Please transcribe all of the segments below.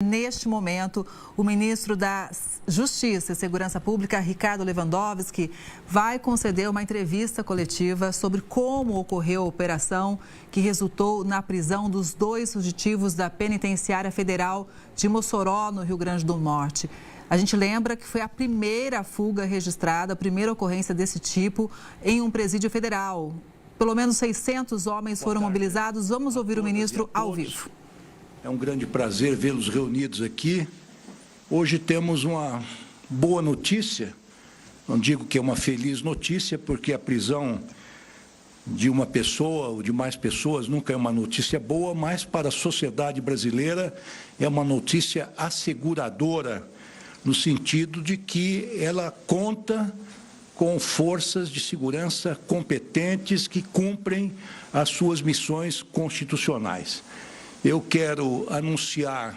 Neste momento, o ministro da Justiça e Segurança Pública, Ricardo Lewandowski, vai conceder uma entrevista coletiva sobre como ocorreu a operação que resultou na prisão dos 2 fugitivos da Penitenciária Federal de Mossoró, no Rio Grande do Norte. A gente lembra que foi a primeira fuga registrada, a primeira ocorrência desse tipo em um presídio federal. Pelo menos 600 homens foram mobilizados. Vamos ouvir o ministro ao vivo. É um grande prazer vê-los reunidos aqui. Hoje temos uma boa notícia, não digo que é uma feliz notícia, porque a prisão de uma pessoa ou de mais pessoas nunca é uma notícia boa, mas para a sociedade brasileira é uma notícia asseguradora, no sentido de que ela conta com forças de segurança competentes que cumprem as suas missões constitucionais. Eu quero anunciar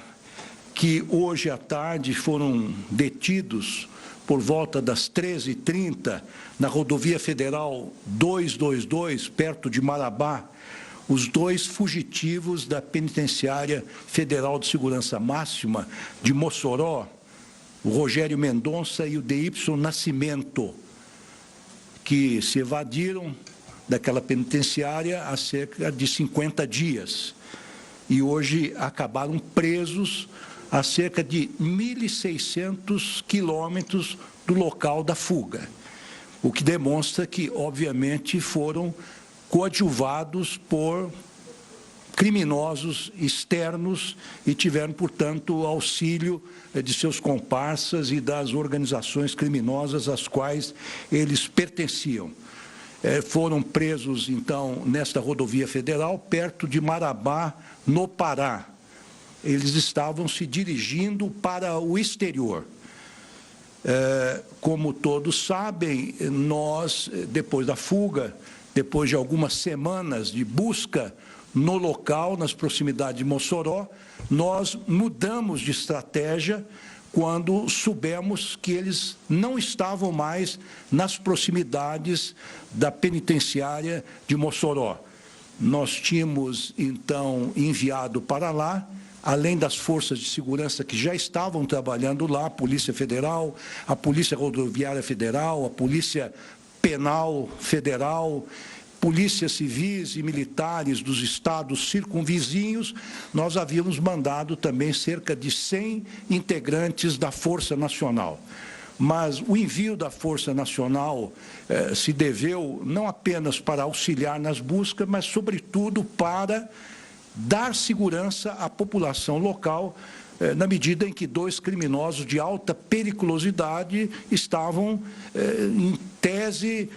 que hoje à tarde foram detidos por volta das 13h30 na rodovia federal 222, perto de Marabá, os 2 fugitivos da Penitenciária Federal de Segurança Máxima de Mossoró, o Rogério Mendonça e o D.Y. Nascimento, que se evadiram daquela penitenciária há cerca de 50 dias. E hoje acabaram presos a cerca de 1.600 quilômetros do local da fuga, o que demonstra que, obviamente, foram coadjuvados por criminosos externos e tiveram, portanto, auxílio de seus comparsas e das organizações criminosas às quais eles pertenciam. Foram presos, então, nesta rodovia federal, perto de Marabá, no Pará. Eles estavam se dirigindo para o exterior. Como todos sabem, nós, depois da fuga, depois de algumas semanas de busca no local, nas proximidades de Mossoró, nós mudamos de estratégia quando soubemos que eles não estavam mais nas proximidades da penitenciária de Mossoró. Nós tínhamos, então, enviado para lá, além das forças de segurança que já estavam trabalhando lá, a Polícia Federal, a Polícia Rodoviária Federal, a Polícia Penal Federal, polícias civis e militares dos estados circunvizinhos, nós havíamos mandado também cerca de 100 integrantes da Força Nacional. Mas o envio da Força Nacional se deveu não apenas para auxiliar nas buscas, mas, sobretudo, para dar segurança à população local, na medida em que 2 criminosos de alta periculosidade estavam, em tese,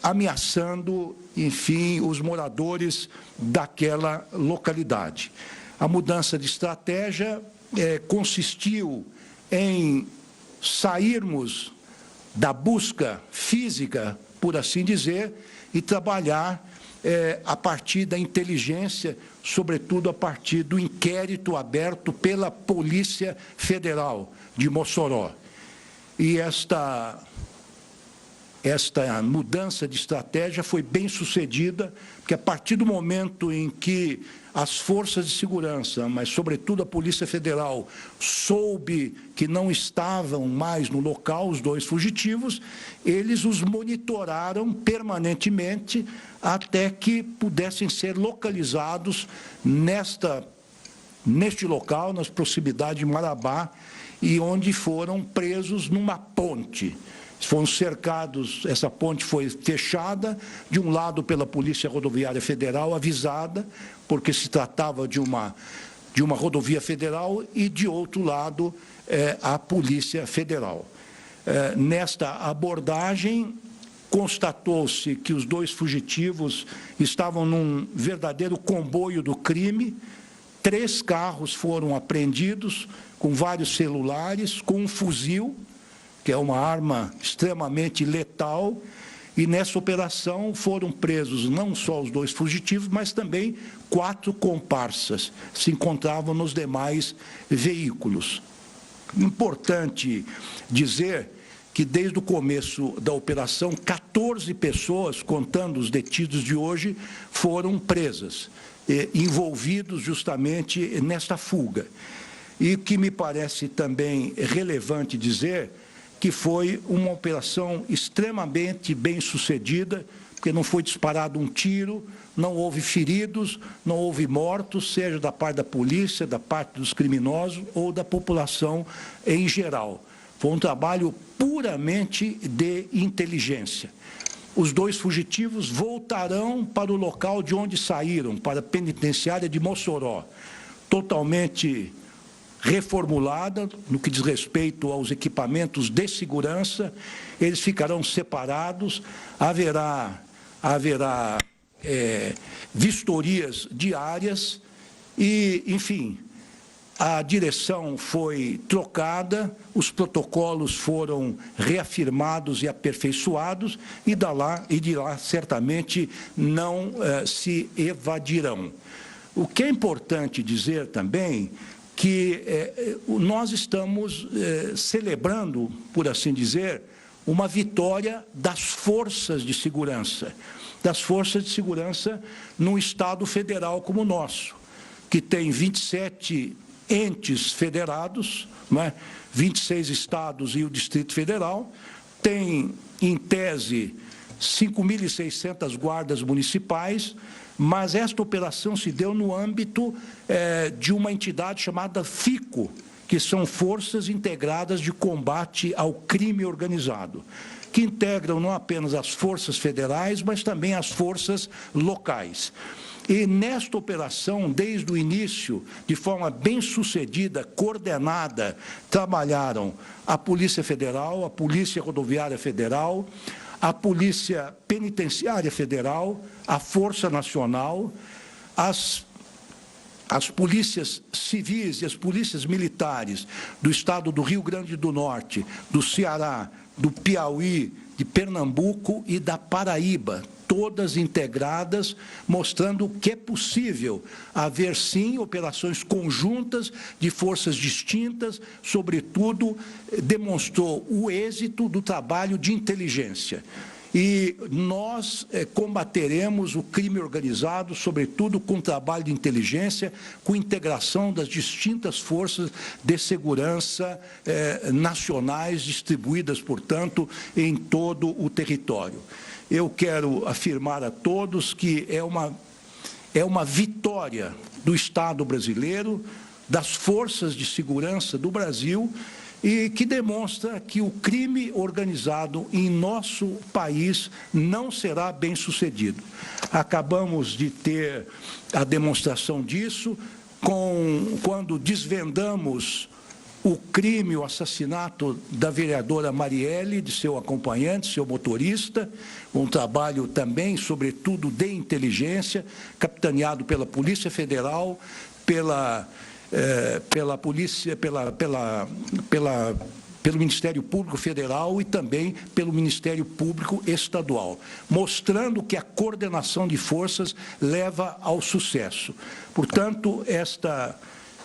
ameaçando, enfim, os moradores daquela localidade. A mudança de estratégia consistiu em sairmos da busca física, por assim dizer, e trabalhar a partir da inteligência, sobretudo a partir do inquérito aberto pela Polícia Federal de Mossoró. E esta mudança de estratégia foi bem sucedida, porque a partir do momento em que as forças de segurança, mas sobretudo a Polícia Federal, soube que não estavam mais no local os 2 fugitivos, eles os monitoraram permanentemente até que pudessem ser localizados neste local, nas proximidades de Marabá, e onde foram presos numa ponte. Foram cercados, essa ponte foi fechada, de um lado pela Polícia Rodoviária Federal, avisada, porque se tratava de uma rodovia federal, e de outro lado a Polícia Federal. Nesta abordagem, constatou-se que os 2 fugitivos estavam num verdadeiro comboio do crime. 3 carros foram apreendidos, com vários celulares, com um fuzil, que é uma arma extremamente letal, e nessa operação foram presos não só os 2 fugitivos, mas também 4 comparsas, se encontravam nos demais veículos. Importante dizer que desde o começo da operação, 14 pessoas, contando os detidos de hoje, foram presas, envolvidos justamente nesta fuga. e que me parece também relevante dizer que foi uma operação extremamente bem sucedida, porque não foi disparado um tiro, não houve feridos, não houve mortos, seja da parte da polícia, da parte dos criminosos ou da população em geral. Foi um trabalho puramente de inteligência. Os 2 fugitivos voltarão para o local de onde saíram, para a penitenciária de Mossoró, totalmente reformulada no que diz respeito aos equipamentos de segurança. Eles ficarão separados, haverá vistorias diárias e, enfim, a direção foi trocada, os protocolos foram reafirmados e aperfeiçoados e de lá certamente não se evadirão. O que é importante dizer também que nós estamos celebrando, por assim dizer, uma vitória das forças de segurança num Estado federal como o nosso, que tem 27 entes federados, não é? 26 estados e o Distrito Federal, tem, em tese, 5.600 guardas municipais, mas esta operação se deu no âmbito de uma entidade chamada FICO, que são Forças Integradas de Combate ao Crime Organizado, que integram não apenas as forças federais, mas também as forças locais. E nesta operação, desde o início, de forma bem sucedida, coordenada, trabalharam a Polícia Federal, a Polícia Rodoviária Federal, a Polícia Penitenciária Federal, a Força Nacional, as polícias civis e as polícias militares do estado do Rio Grande do Norte, do Ceará, do Piauí, de Pernambuco e da Paraíba, todas integradas, mostrando que é possível haver, sim, operações conjuntas de forças distintas, sobretudo, demonstrou o êxito do trabalho de inteligência. E nós combateremos o crime organizado, sobretudo com trabalho de inteligência, com integração das distintas forças de segurança nacionais, distribuídas, portanto, em todo o território. Eu quero afirmar a todos que é uma vitória do Estado brasileiro, das forças de segurança do Brasil, e que demonstra que o crime organizado em nosso país não será bem sucedido. Acabamos de ter a demonstração disso quando desvendamos o crime, o assassinato da vereadora Marielle, de seu acompanhante, seu motorista, um trabalho também, sobretudo, de inteligência, capitaneado pela Polícia Federal, pelo Ministério Público Federal e também pelo Ministério Público Estadual, mostrando que a coordenação de forças leva ao sucesso. Portanto,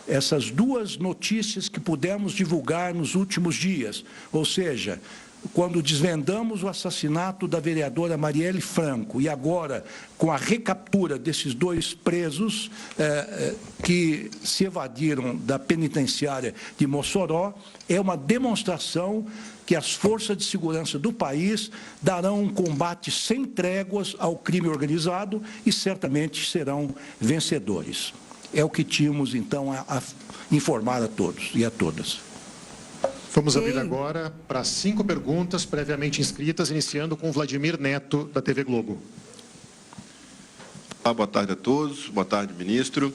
essas 2 notícias que pudemos divulgar nos últimos dias, ou seja, quando desvendamos o assassinato da vereadora Marielle Franco e agora com a recaptura desses 2 presos que se evadiram da penitenciária de Mossoró, é uma demonstração que as forças de segurança do país darão um combate sem tréguas ao crime organizado e certamente serão vencedores. É o que tínhamos, então, a informar a todos e a todas. Vamos abrir agora para 5 perguntas previamente inscritas, iniciando com Vladimir Neto, da TV Globo. Boa tarde a todos, boa tarde, ministro.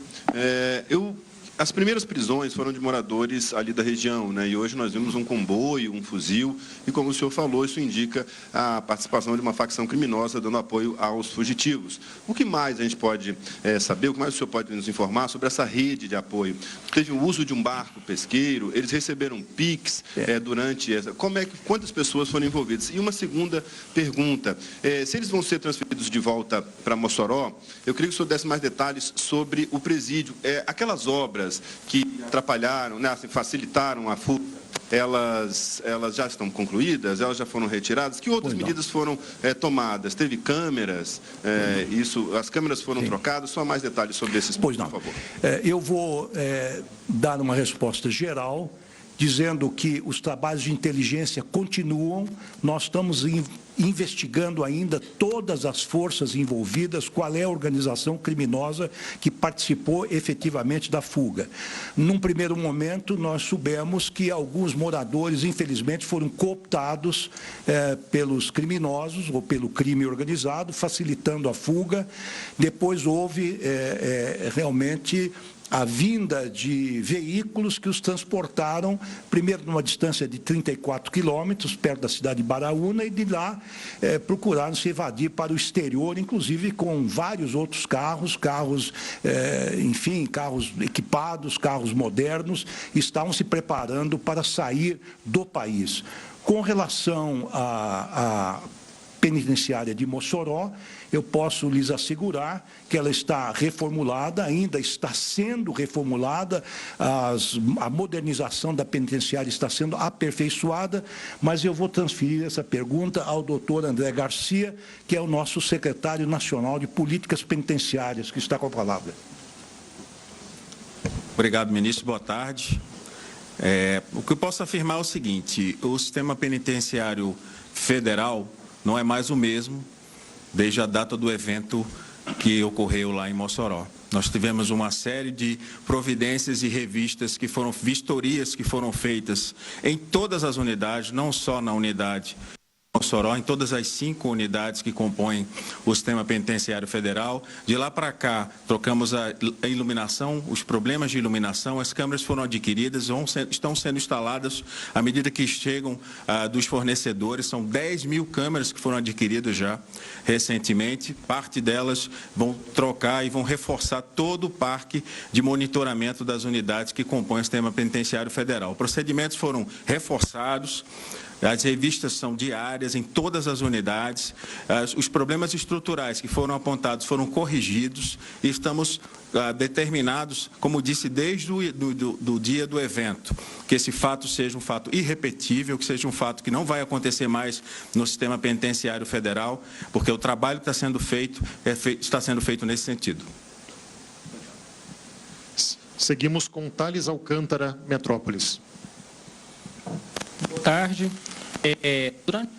As primeiras prisões foram de moradores ali da região, né? E hoje nós vimos um comboio, um fuzil, e como o senhor falou, isso indica a participação de uma facção criminosa dando apoio aos fugitivos. O que mais a gente pode saber, o que mais o senhor pode nos informar sobre essa rede de apoio? Teve o uso de um barco pesqueiro, eles receberam PIX durante essa... Quantas pessoas foram envolvidas? E uma segunda pergunta, se eles vão ser transferidos de volta para Mossoró, eu queria que o senhor desse mais detalhes sobre o presídio, aquelas obras que atrapalharam, né, assim, facilitaram a fuga elas já estão concluídas? Elas já foram retiradas? Que outras medidas foram tomadas? Teve câmeras? As câmeras foram trocadas? Só mais detalhes sobre esses pontos, por favor. Eu vou dar uma resposta geral, dizendo que os trabalhos de inteligência continuam. Nós estamos investigando ainda todas as forças envolvidas, qual é a organização criminosa que participou efetivamente da fuga. Num primeiro momento, nós soubemos que alguns moradores, infelizmente, foram cooptados pelos criminosos ou pelo crime organizado, facilitando a fuga. Depois houve realmente a vinda de veículos que os transportaram, primeiro numa distância de 34 quilômetros, perto da cidade de Baraúna, e de lá procuraram se evadir para o exterior, inclusive com vários outros carros, enfim, carros equipados, carros modernos, estavam se preparando para sair do país. Com relação à penitenciária de Mossoró, eu posso lhes assegurar que ela está reformulada, ainda está sendo reformulada, a modernização da penitenciária está sendo aperfeiçoada, mas eu vou transferir essa pergunta ao doutor André Garcia, que é o nosso secretário nacional de políticas penitenciárias, que está com a palavra. Obrigado, ministro. Boa tarde. O que eu posso afirmar é o seguinte: o sistema penitenciário federal não é mais o mesmo desde a data do evento que ocorreu lá em Mossoró. Nós tivemos uma série de providências e vistorias que foram feitas em todas as unidades, não só na unidade Mossoró, em todas as 5 unidades que compõem o sistema penitenciário federal. De lá para cá, trocamos a iluminação, os problemas de iluminação, as câmeras foram adquiridas, estão sendo instaladas à medida que chegam dos fornecedores. São 10 mil câmeras que foram adquiridas já recentemente. Parte delas vão trocar e vão reforçar todo o parque de monitoramento das unidades que compõem o sistema penitenciário federal. Procedimentos foram reforçados. As revistas são diárias em todas as unidades. Os problemas estruturais que foram apontados foram corrigidos e estamos determinados, como disse, desde o dia do evento, que esse fato seja um fato irrepetível, que seja um fato que não vai acontecer mais no sistema penitenciário federal, porque o trabalho que está sendo feito nesse sentido. Seguimos com Thales Alcântara, Metrópolis. Boa tarde. Durante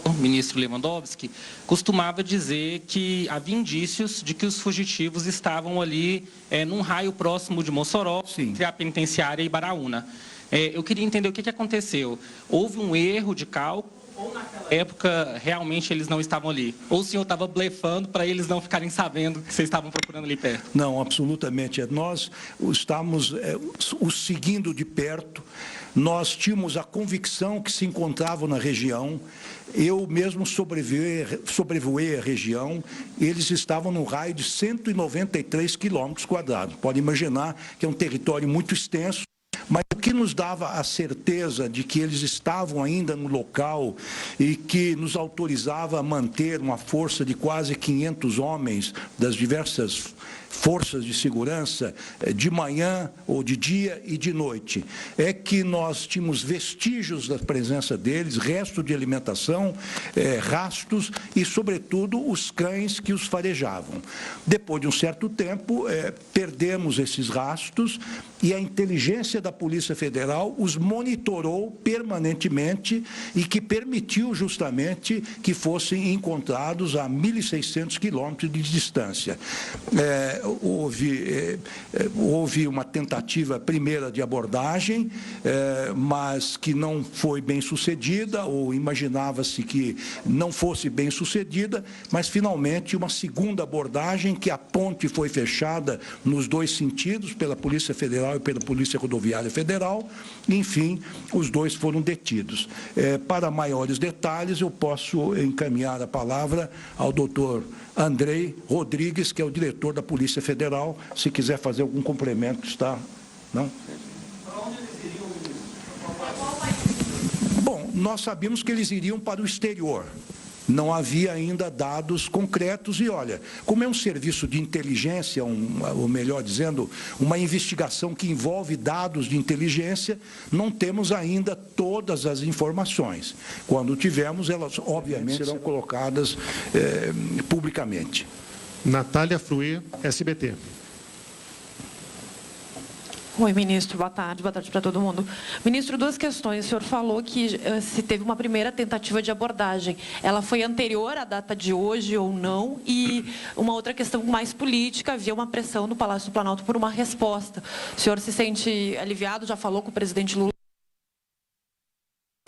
o ministro Lewandowski costumava dizer que havia indícios de que os fugitivos estavam ali num raio próximo de Mossoró, entre a penitenciária e Baraúna. Eu queria entender o que aconteceu. Houve um erro de cálculo ou naquela época realmente eles não estavam ali? Ou o senhor estava blefando para eles não ficarem sabendo que vocês estavam procurando ali perto? Não, absolutamente. Nós estamos os seguindo de perto. Nós tínhamos a convicção que se encontravam na região. Eu mesmo sobrevoei a região. Eles estavam no raio de 193 quilômetros quadrados. Pode imaginar que é um território muito extenso. Mas o que nos dava a certeza de que eles estavam ainda no local e que nos autorizava a manter uma força de quase 500 homens das diversas forças de segurança, de manhã ou de dia e de noite, é que nós tínhamos vestígios da presença deles, resto de alimentação, rastros e, sobretudo, os cães que os farejavam. Depois de um certo tempo, perdemos esses rastros e a inteligência da Polícia Federal os monitorou permanentemente e que permitiu justamente que fossem encontrados a 1.600 quilômetros de distância. Houve uma tentativa primeira de abordagem, mas que não foi bem sucedida, ou imaginava-se que não fosse bem sucedida, mas finalmente uma segunda abordagem, que a ponte foi fechada nos dois sentidos, pela Polícia Federal e pela Polícia Rodoviária Federal. Enfim, os dois foram detidos. Para maiores detalhes, eu posso encaminhar a palavra ao doutor Andrei Rodrigues, que é o diretor da Polícia Federal, se quiser fazer algum complemento, está? Não? Bom, nós sabíamos que eles iriam para o exterior. não havia ainda dados concretos. E olha, como é um serviço de inteligência, ou melhor dizendo, uma investigação que envolve dados de inteligência, não temos ainda todas as informações. Quando tivermos, elas obviamente serão colocadas publicamente. Natália Fruê, SBT. Oi, ministro. Boa tarde para todo mundo. Ministro, duas questões. O senhor falou que se teve uma primeira tentativa de abordagem. Ela foi anterior à data de hoje ou não? E uma outra questão mais política, havia uma pressão no Palácio do Planalto por uma resposta. O senhor se sente aliviado? Já falou com o presidente Lula?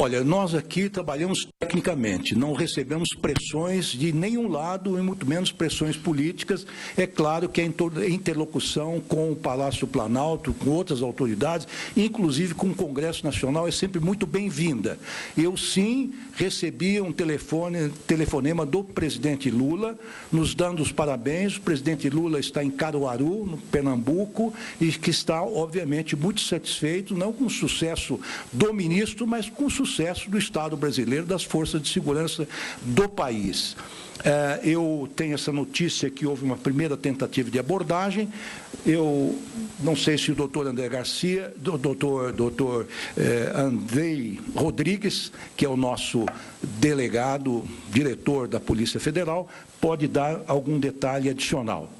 Olha, nós aqui trabalhamos tecnicamente, não recebemos pressões de nenhum lado, e muito menos pressões políticas. É claro que a interlocução com o Palácio do Planalto, com outras autoridades, inclusive com o Congresso Nacional, é sempre muito bem-vinda. Eu, sim, recebi um telefonema do presidente Lula, nos dando os parabéns. O presidente Lula está em Caruaru, no Pernambuco, e que está, obviamente, muito satisfeito, não com o sucesso do ministro, mas com o sucesso do Estado brasileiro, das forças de segurança do país. Eu tenho essa notícia que houve uma primeira tentativa de abordagem. Eu não sei se o doutor André Garcia, doutor Andrei Rodrigues, que é o nosso delegado, diretor da Polícia Federal, pode dar algum detalhe adicional.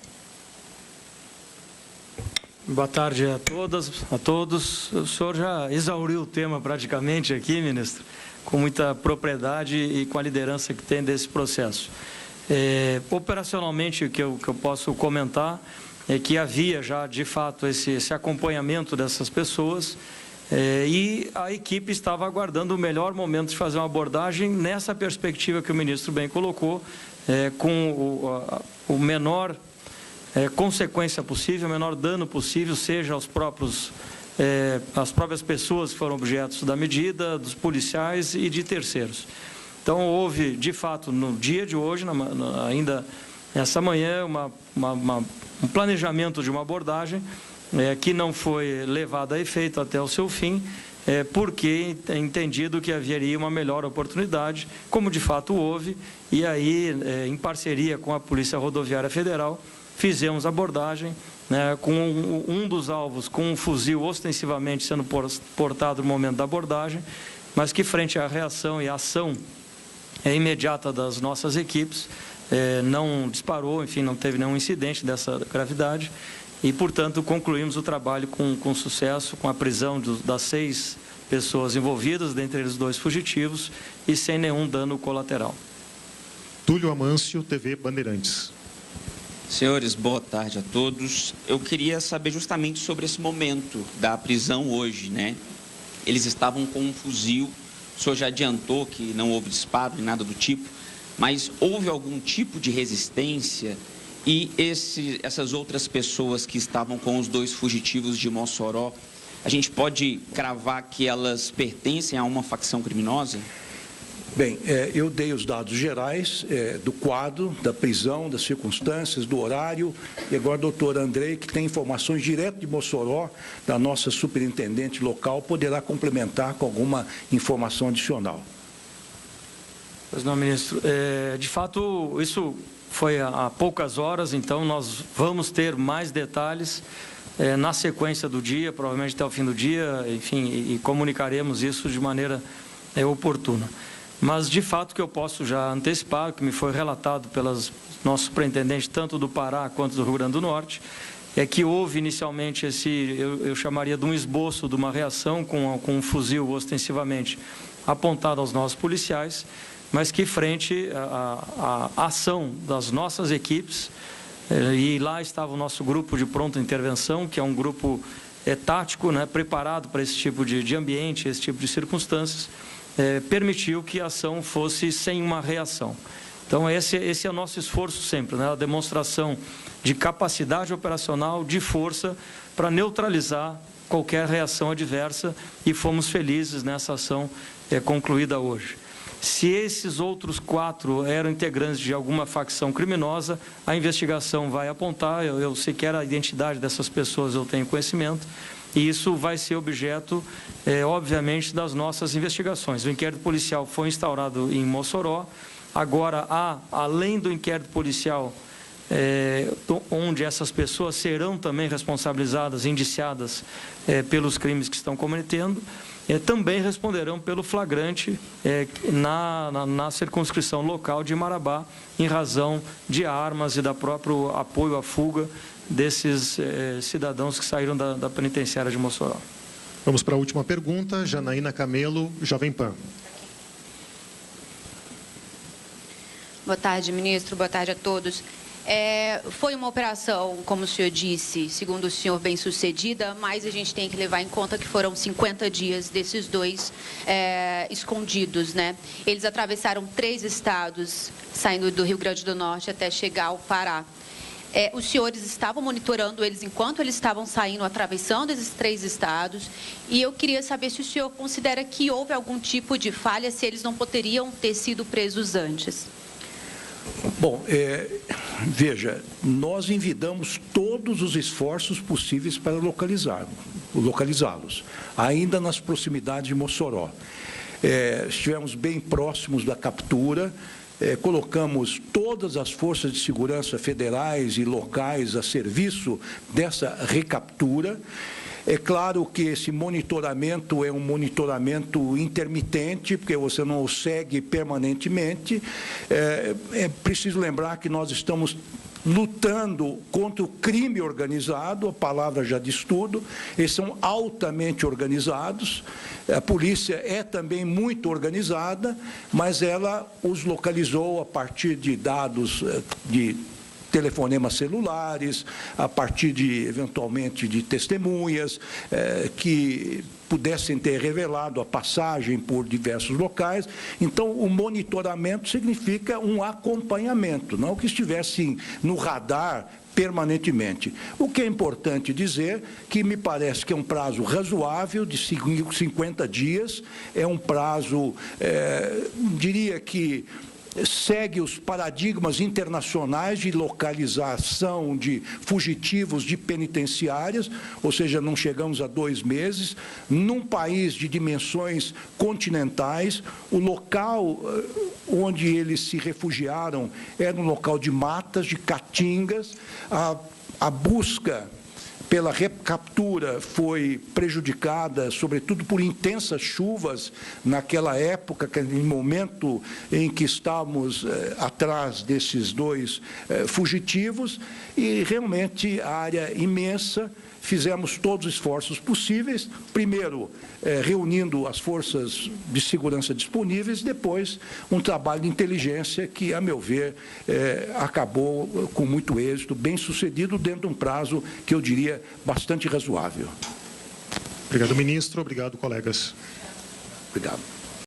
Boa tarde a todas, a todos. O senhor já exauriu o tema praticamente aqui, ministro, com muita propriedade e com a liderança que tem desse processo. Operacionalmente, o que eu posso comentar é que havia já, de fato, esse acompanhamento dessas pessoas e a equipe estava aguardando o melhor momento de fazer uma abordagem nessa perspectiva que o ministro bem colocou, com o menor consequência possível, o menor dano possível, seja aos as próprias pessoas que foram objetos da medida, dos policiais e de terceiros. Então, houve, de fato, no dia de hoje, ainda essa manhã, um planejamento de uma abordagem que não foi levada a efeito até o seu fim, porque é entendido que haveria uma melhor oportunidade, como de fato houve, e aí, em parceria com a Polícia Rodoviária Federal, fizemos abordagem, com um dos alvos com um fuzil ostensivamente sendo portado no momento da abordagem, mas que frente à reação e à ação imediata das nossas equipes, não disparou, enfim, não teve nenhum incidente dessa gravidade e, portanto, concluímos o trabalho com sucesso, com a prisão das 6 pessoas envolvidas, dentre eles 2 fugitivos, e sem nenhum dano colateral. Túlio Amâncio, TV Bandeirantes. Senhores, boa tarde a todos. Eu queria saber justamente sobre esse momento da prisão hoje, né? Eles estavam com um fuzil, o senhor já adiantou que não houve disparo nem nada do tipo, mas houve algum tipo de resistência e essas outras pessoas que estavam com os 2 fugitivos de Mossoró, a gente pode cravar que elas pertencem a uma facção criminosa? Bem, eu dei os dados gerais do quadro, da prisão, das circunstâncias, do horário, e agora o doutor Andrei, que tem informações direto de Mossoró, da nossa superintendente local, poderá complementar com alguma informação adicional. Pois não, ministro. De fato, isso foi há poucas horas, então nós vamos ter mais detalhes na sequência do dia, provavelmente até o fim do dia, enfim, e comunicaremos isso de maneira oportuna. Mas, de fato, que eu posso já antecipar, que me foi relatado pelos nossos superintendentes, tanto do Pará quanto do Rio Grande do Norte, é que houve inicialmente eu chamaria de um esboço de uma reação com um fuzil ostensivamente apontado aos nossos policiais, mas que frente à ação das nossas equipes, e lá estava o nosso grupo de pronta intervenção, que é um grupo tático, né, preparado para esse tipo de ambiente, esse tipo de circunstâncias, permitiu que a ação fosse sem uma reação. Então, esse é o nosso esforço sempre, né? A demonstração de capacidade operacional, de força, para neutralizar qualquer reação adversa, e fomos felizes nessa ação concluída hoje. Se esses outros 4 eram integrantes de alguma facção criminosa, a investigação vai apontar, eu sequer a identidade dessas pessoas eu tenho conhecimento, e isso vai ser objeto, obviamente, das nossas investigações. O inquérito policial foi instaurado em Mossoró Agora, além do inquérito policial, onde essas pessoas serão também responsabilizadas, indiciadas pelos crimes que estão cometendo, também responderão pelo flagrante na circunscrição local de Marabá, em razão de armas e da próprio apoio à fuga desses cidadãos que saíram da penitenciária de Mossoró. Vamos para a última pergunta, Janaína Camelo, Jovem Pan. Boa tarde, ministro. Boa tarde a todos. Foi uma operação, como o senhor disse, segundo o senhor, bem sucedida, mas a gente tem que levar em conta que foram 50 dias desses dois escondidos, né? Eles atravessaram 3 estados, saindo do Rio Grande do Norte até chegar ao Pará. Os senhores estavam monitorando eles enquanto eles estavam saindo, atravessando esses 3 estados, e eu queria saber se o senhor considera que houve algum tipo de falha, se eles não poderiam ter sido presos antes. Bom, veja, nós envidamos todos os esforços possíveis para localizá-los, ainda nas proximidades de Mossoró. Estivemos bem próximos da captura, colocamos todas as forças de segurança federais e locais a serviço dessa recaptura. É claro que esse monitoramento é um monitoramento intermitente, porque você não o segue permanentemente. É preciso lembrar que nós estamos lutando contra o crime organizado, a palavra já diz tudo, eles são altamente organizados, a polícia é também muito organizada, mas ela os localizou a partir de dados de telefonemas celulares, a partir de, eventualmente, de testemunhas que pudessem ter revelado a passagem por diversos locais. Então, o monitoramento significa um acompanhamento, não que estivesse no radar permanentemente. O que é importante dizer, que me parece que é um prazo razoável, de 50 dias, é um prazo, diria que, segue os paradigmas internacionais de localização de fugitivos de penitenciárias, ou seja, não chegamos a 2 meses, num país de dimensões continentais. O local onde eles se refugiaram era um local de matas, de caatingas. A busca pela recaptura foi prejudicada, sobretudo por intensas chuvas naquela época, naquele momento em que estávamos atrás desses 2 fugitivos, e realmente a área imensa. Fizemos todos os esforços possíveis, primeiro reunindo as forças de segurança disponíveis, depois um trabalho de inteligência que, a meu ver, acabou com muito êxito, bem sucedido, dentro de um prazo que eu diria bastante razoável. Obrigado, ministro. Obrigado, colegas. Obrigado.